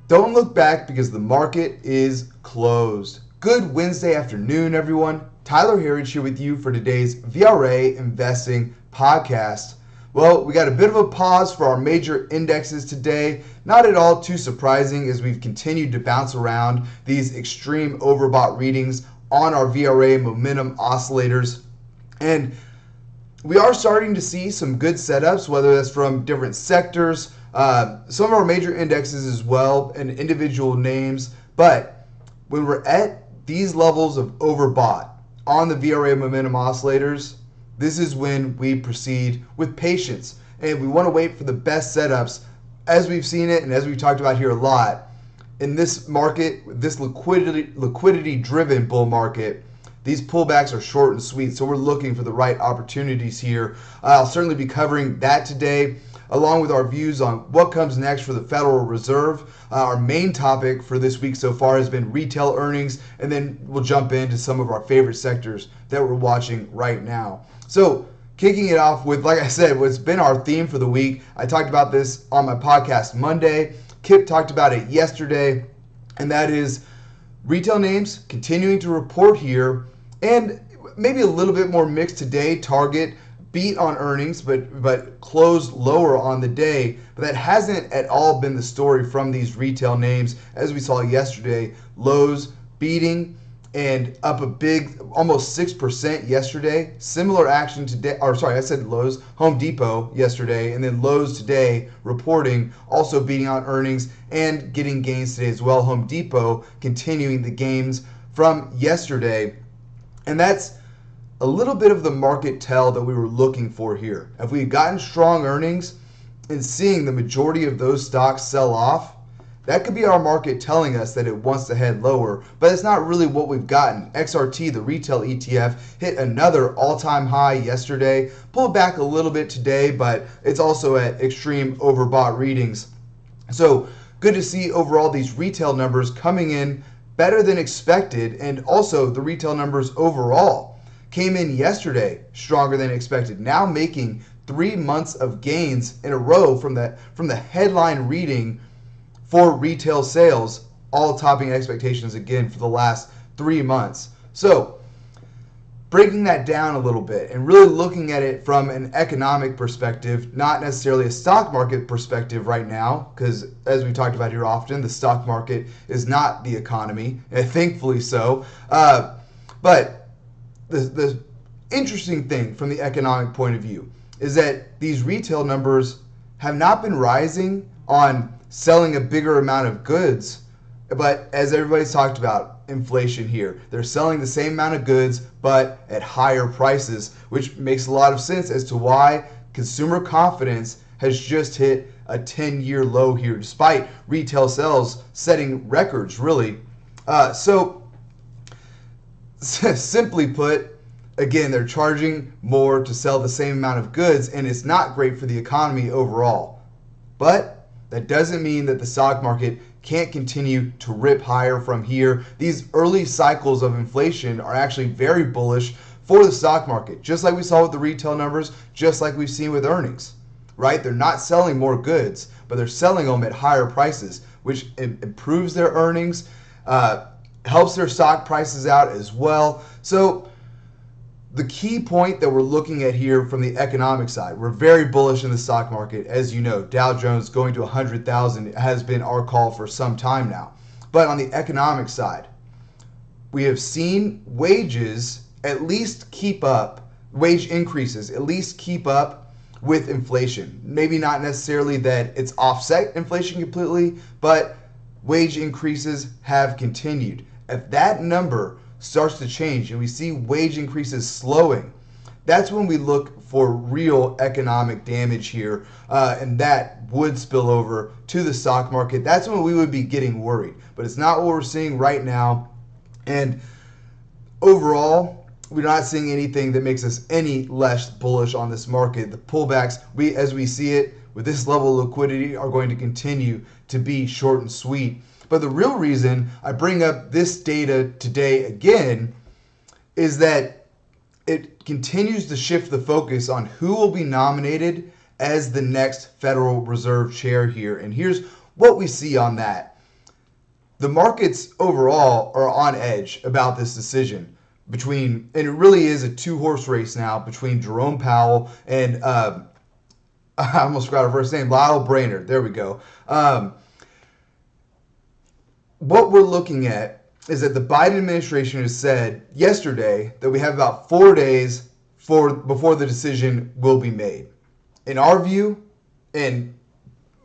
Don't look back because the market is closed. Good Wednesday afternoon, everyone. Tyler Herriage here with you for today's VRA Investing Podcast. Well, we got a bit of a pause for our major indexes today. Not at all too surprising as we've continued to bounce around these extreme overbought readings on our VRA momentum oscillators. And we are starting to see some good setups, whether that's from different sectors, some of our major indexes as well, and individual names. But when we're at these levels of overbought on the VRA momentum oscillators, this is when we proceed with patience. And we want to wait for the best setups as we've seen it and as we've talked about here a lot. In this market, this liquidity-driven bull market, these pullbacks are short and sweet, so we're looking for the right opportunities here. I'll certainly be covering that today, along with our views on what comes next for the Federal Reserve. Our main topic for this week so far has been retail earnings, and then we'll jump into some of our favorite sectors that we're watching right now. So kicking it off with, like I said, what's been our theme for the week. I talked about this on my podcast Monday. Kip talked about it yesterday, and that is retail names continuing to report here, and maybe a little bit more mixed today. Target beat on earnings, but closed lower on the day. But that hasn't at all been the story from these retail names, as we saw yesterday. Lowe's beating and up a big, almost 6% yesterday. Similar action today, or sorry, I said Lowe's, Home Depot yesterday, and then Lowe's today reporting, also beating on earnings and getting gains today as well. Home Depot continuing the gains from yesterday. And that's a little bit of the market tell that we were looking for here. If we had gotten strong earnings and seeing the majority of those stocks sell off, that could be our market telling us that it wants to head lower, but it's not really what we've gotten. XRT, the retail ETF, hit another all-time high yesterday, pulled back a little bit today, but it's also at extreme overbought readings. So good to see overall these retail numbers coming in better than expected, and also the retail numbers overall came in yesterday stronger than expected, now making 3 months of gains in a row from the headline reading for retail sales, all topping expectations again for the last 3 months. So breaking that down a little bit and really looking at it from an economic perspective, not necessarily a stock market perspective right now, because as we talked about here often, the stock market is not the economy, and thankfully so. But the interesting thing from the economic point of view is that these retail numbers have not been rising on selling a bigger amount of goods, but as everybody's talked about, inflation here. They're selling the same amount of goods, but at higher prices, which makes a lot of sense as to why consumer confidence has just hit a 10-year low here, despite retail sales setting records, really. So simply put, again, they're charging more to sell the same amount of goods, and it's not great for the economy overall. But that doesn't mean that the stock market can't continue to rip higher from here. These early cycles of inflation are actually very bullish for the stock market, just like we saw with the retail numbers, just like we've seen with earnings, right? They're not selling more goods, but they're selling them at higher prices, which improves their earnings, helps their stock prices out as well. So the key point that we're looking at here from the economic side, we're very bullish in the stock market. As you know, Dow Jones going to 100,000 has been our call for some time now. But on the economic side, we have seen wages at least keep up, wage increases at least keep up with inflation. Maybe not necessarily that it's offset inflation completely, but wage increases have continued. If that number starts to change and we see wage increases slowing, that's when we look for real economic damage here, and that would spill over to the stock market. That's when we would be getting worried, but it's not what we're seeing right now. And overall, we're not seeing anything that makes us any less bullish on this market. The pullbacks, as we see it with this level of liquidity, are going to continue to be short and sweet. But the real reason I bring up this data today again is that it continues to shift the focus on who will be nominated as the next Federal Reserve chair here. And here's what we see on that. the markets overall are on edge about this decision and it really is a two-horse race now between Jerome Powell and I almost forgot her first name, Lael Brainerd. There we go. What we're looking at is that the Biden administration has said yesterday that we have about 4 days before the decision will be made. In our view, and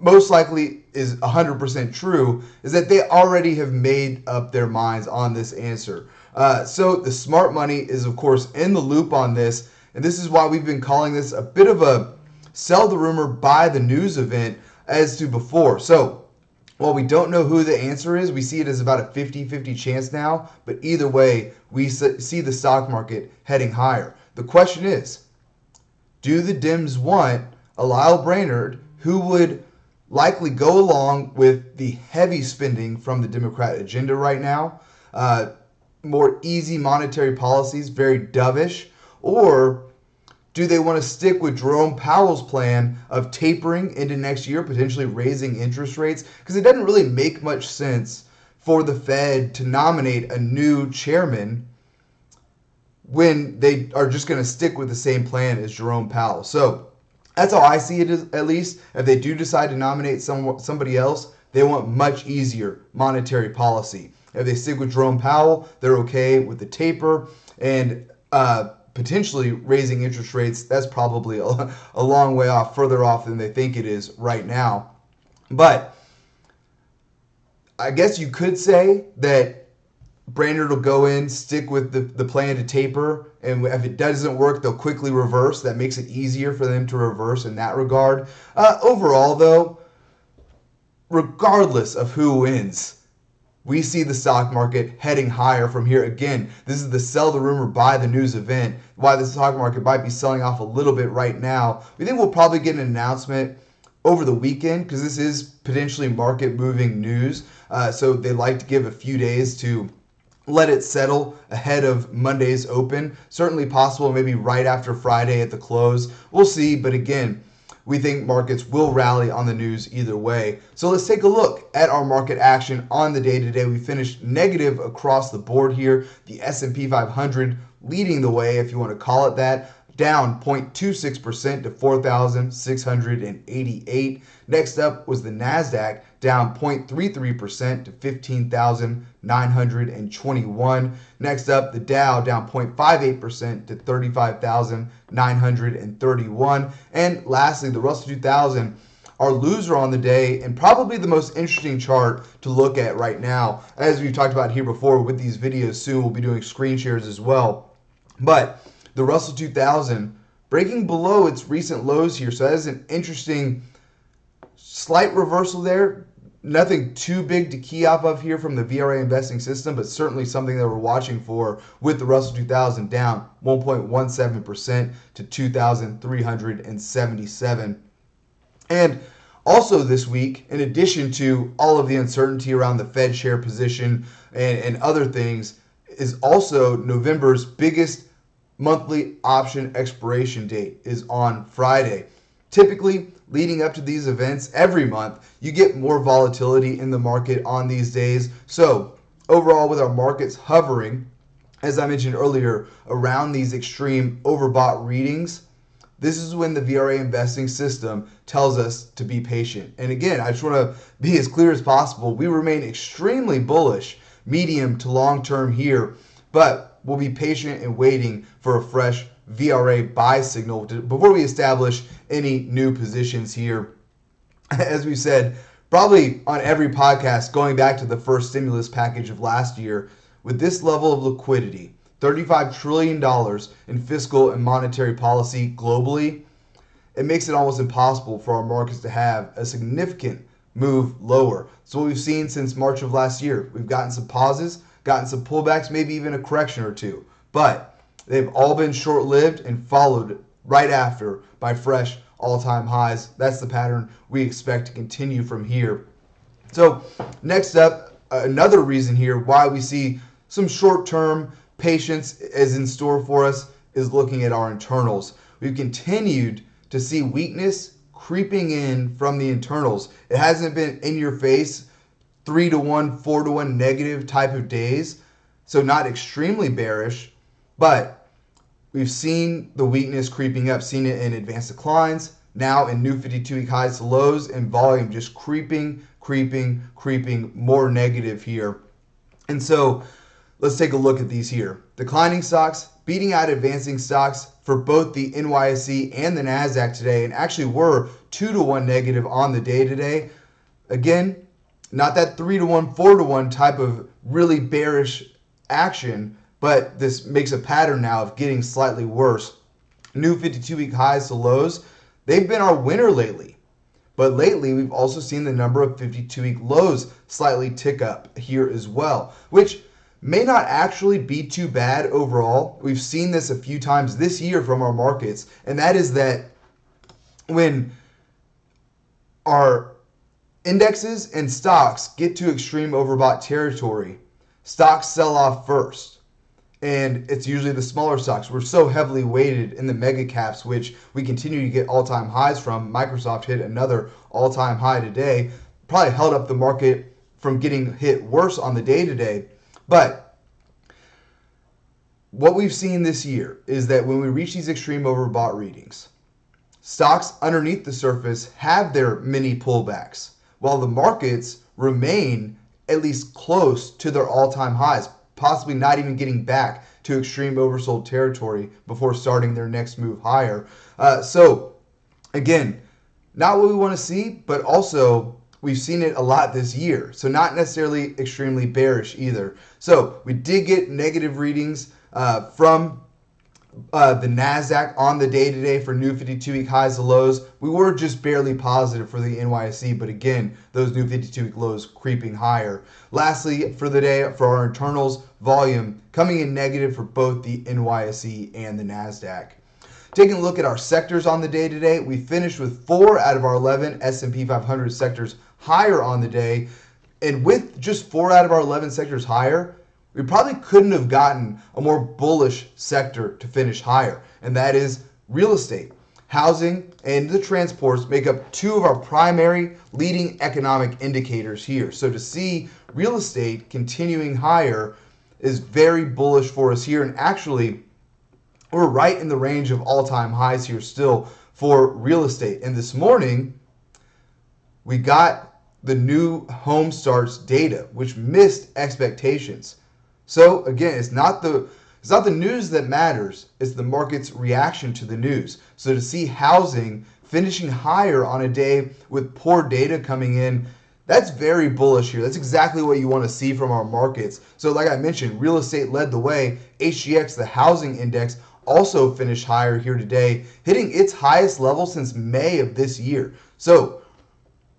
most likely is 100% true, is that they already have made up their minds on this answer. So the smart money is, of course, in the loop on this, and this is why we've been calling this a bit of a sell the rumor, buy the news event as to before. So while we don't know who the answer is, we see it as about a 50-50 chance now, but either way, we see the stock market heading higher. The question is, do the Dems want a Lael Brainerd who would likely go along with the heavy spending from the Democrat agenda right now, more easy monetary policies, very dovish, or do they want to stick with Jerome Powell's plan of tapering into next year, potentially raising interest rates? Because it doesn't really make much sense for the Fed to nominate a new chairman when they are just going to stick with the same plan as Jerome Powell. So that's how I see it, at least. If they do decide to nominate somebody else, they want much easier monetary policy. If they stick with Jerome Powell, they're okay with the taper and potentially raising interest rates. That's probably a long way off, further off than they think it is right now. But I guess you could say that Brainerd will go in, stick with the plan to taper, and if it doesn't work, they'll quickly reverse. That makes it easier for them to reverse in that regard. Overall, though, regardless of who wins, we see the stock market heading higher from here. Again, this is the sell the rumor, buy the news event. Why the stock market might be selling off a little bit right now. We think we'll probably get an announcement over the weekend because this is potentially market moving news. So they like to give a few days to let it settle ahead of Monday's open. Certainly possible, maybe right after Friday at the close. We'll see, but again, we think markets will rally on the news either way. So let's take a look at our market action on the day today. We finished negative across the board here. The S&P 500 leading the way, if you want to call it that, down 0.26% to 4,688. Next up was the NASDAQ, down 0.33% to 15,921. Next up, the Dow down 0.58% to 35,931. And lastly, the Russell 2000, our loser on the day, and probably the most interesting chart to look at right now. As we've talked about here before with these videos, soon we'll be doing screen shares as well. But the Russell 2000 breaking below its recent lows here, so that is an interesting slight reversal there. Nothing too big to key off of here from the VRA Investing System, but certainly something that we're watching for with the Russell 2000 down 1.17% to 2,377. And also this week, in addition to all of the uncertainty around the Fed share position and other things, is also November's biggest monthly option expiration date is on Friday. Typically, leading up to these events every month, you get more volatility in the market on these days. So overall, with our markets hovering, as I mentioned earlier, around these extreme overbought readings, this is when the VRA Investing System tells us to be patient. And again, I just want to be as clear as possible. We remain extremely bullish, medium to long term here, but we'll be patient and waiting for a fresh VRA buy signal before we establish any new positions here. As we said, probably on every podcast, going back to the first stimulus package of last year, with this level of liquidity, $35 trillion in fiscal and monetary policy globally, it makes it almost impossible for our markets to have a significant move lower. So what we've seen since March of last year, we've gotten some pauses, gotten some pullbacks, maybe even a correction or two, but they've all been short-lived and followed right after by fresh all-time highs. That's the pattern we expect to continue from here. So next up, another reason here why we see some short-term patience is in store for us is looking at our internals. We've continued to see weakness creeping in from the internals. It hasn't been in your face 3-to-1, 4-to-1 negative type of days. So not extremely bearish, but we've seen the weakness creeping up, seen it in advanced declines, now in new 52-week highs to lows, and volume just creeping more negative here. And so let's take a look at these here. Declining stocks beating out advancing stocks for both the NYSE and the NASDAQ today, and actually were 2-to-1 negative on the day today. Again, not that 3-to-1, 4-to-1 type of really bearish action, but this makes a pattern now of getting slightly worse. New 52-week highs to lows, they've been our winner lately. But lately, we've also seen the number of 52-week lows slightly tick up here as well, which may not actually be too bad overall. We've seen this a few times this year from our markets, and that is that when our indexes and stocks get to extreme overbought territory, stocks sell off first. And it's usually the smaller stocks. We're so heavily weighted in the mega caps, which we continue to get all-time highs from. Microsoft hit another all-time high today. Probably held up the market from getting hit worse on the day today. But what we've seen this year is that when we reach these extreme overbought readings, stocks underneath the surface have their mini pullbacks, while the markets remain at least close to their all-time highs, possibly not even getting back to extreme oversold territory before starting their next move higher. So again, not what we want to see, but also we've seen it a lot this year. So not necessarily extremely bearish either. So we did get negative readings from the NASDAQ on the day today for new 52-week highs to lows. We were just barely positive for the NYSE, but again, those new 52-week lows creeping higher. Lastly, for the day, for our internals, volume coming in negative for both the NYSE and the NASDAQ. Taking a look at our sectors on the day today, we finished with 4 out of our 11 S&P 500 sectors higher on the day. And with just 4 out of our 11 sectors higher, we probably couldn't have gotten a more bullish sector to finish higher, and that is real estate. Housing and the transports make up 2 of our primary leading economic indicators here. So to see real estate continuing higher is very bullish for us here, and actually we're right in the range of all-time highs here still for real estate. And this morning, we got the new home starts data, which missed expectations. So again, it's not the news that matters, it's the market's reaction to the news. So to see housing finishing higher on a day with poor data coming in, that's very bullish here. That's exactly what you want to see from our markets. So like I mentioned, real estate led the way. HGX, the housing index, also finished higher here today, hitting its highest level since May of this year. So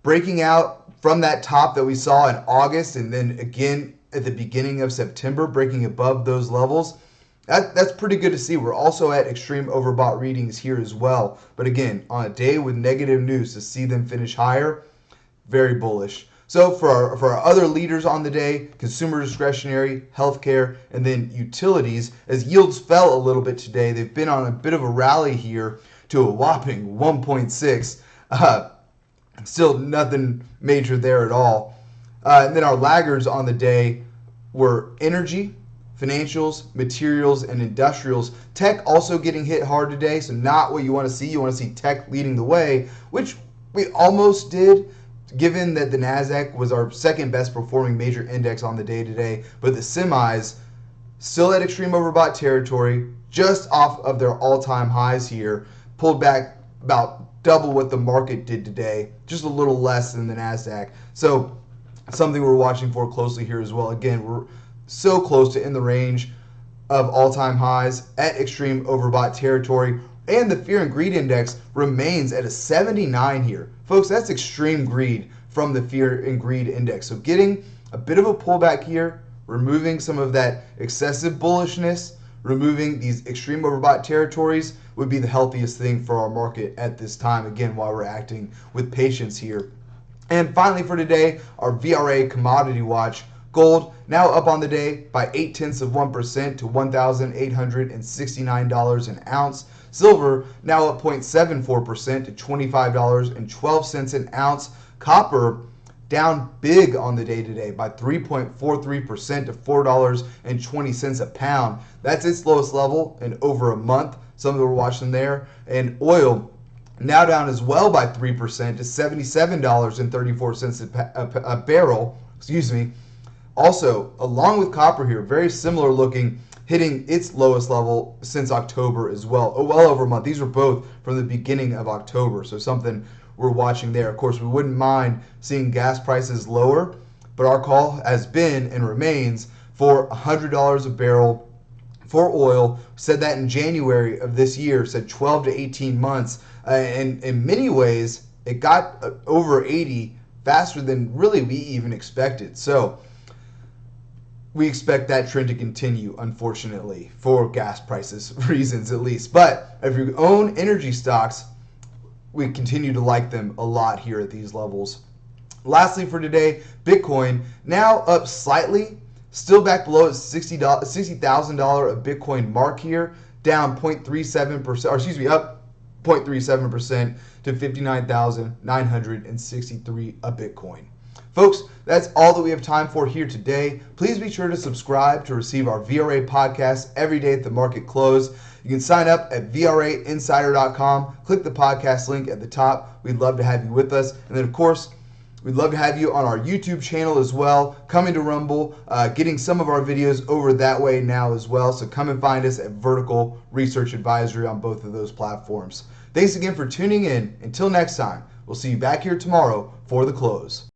breaking out from that top that we saw in August, and then again at the beginning of September, breaking above those levels, that's pretty good to see. We're also at extreme overbought readings here as well. But again, on a day with negative news, to see them finish higher, very bullish. So for our other leaders on the day, consumer discretionary, healthcare, and then utilities, as yields fell a little bit today, they've been on a bit of a rally here to a whopping 1.6. Still nothing major there at all. And then our laggards on the day were energy, financials, materials, and industrials. Tech also getting hit hard today, so not what you want to see. You want to see tech leading the way, which we almost did, given that the NASDAQ was our second best performing major index on the day today. But the semis still at extreme overbought territory, just off of their all-time highs here, pulled back about double what the market did today, just a little less than the NASDAQ. So something we're watching for closely here as well. Again, we're so close to in the range of all-time highs at extreme overbought territory, and the fear and greed index remains at a 79 here. Folks, that's extreme greed from the fear and greed index. So getting a bit of a pullback here, removing some of that excessive bullishness, removing these extreme overbought territories would be the healthiest thing for our market at this time, again, while we're acting with patience here. And finally for today, our VRA commodity watch. Gold now up on the day by 0.8% to $1,869 an ounce. Silver now up 0.74% to $25.12 an ounce. Copper down big on the day today by 3.43% to $4.20 a pound. That's its lowest level in over a month. Some of you were watching there. And oil now down as well by 3% to $77.34 a barrel. Excuse me. Also, along with copper here, very similar looking, hitting its lowest level since October as well. Well over a month. These were both from the beginning of October. So something we're watching there. Of course, we wouldn't mind seeing gas prices lower, but our call has been and remains for $100 a barrel for oil. Said that in January of this year, said 12 to 18 months. And in many ways, it got over 80 faster than really we even expected. So we expect that trend to continue, unfortunately, for gas prices reasons at least. But if you own energy stocks, we continue to like them a lot here at these levels. Lastly for today, Bitcoin now up slightly, still back below its $60,000 a Bitcoin mark here, down 0.37%, or excuse me, up 0.37% to 59,963 a Bitcoin. Folks, that's all that we have time for here today. Please be sure to subscribe to receive our VRA podcast every day at the market close. You can sign up at VRAinsider.com. Click the podcast link at the top. We'd love to have you with us. And then, of course, we'd love to have you on our YouTube channel as well. Coming to Rumble, getting some of our videos over that way now as well. So come and find us at Vertical Research Advisory on both of those platforms. Thanks again for tuning in. Until next time, we'll see you back here tomorrow for the close.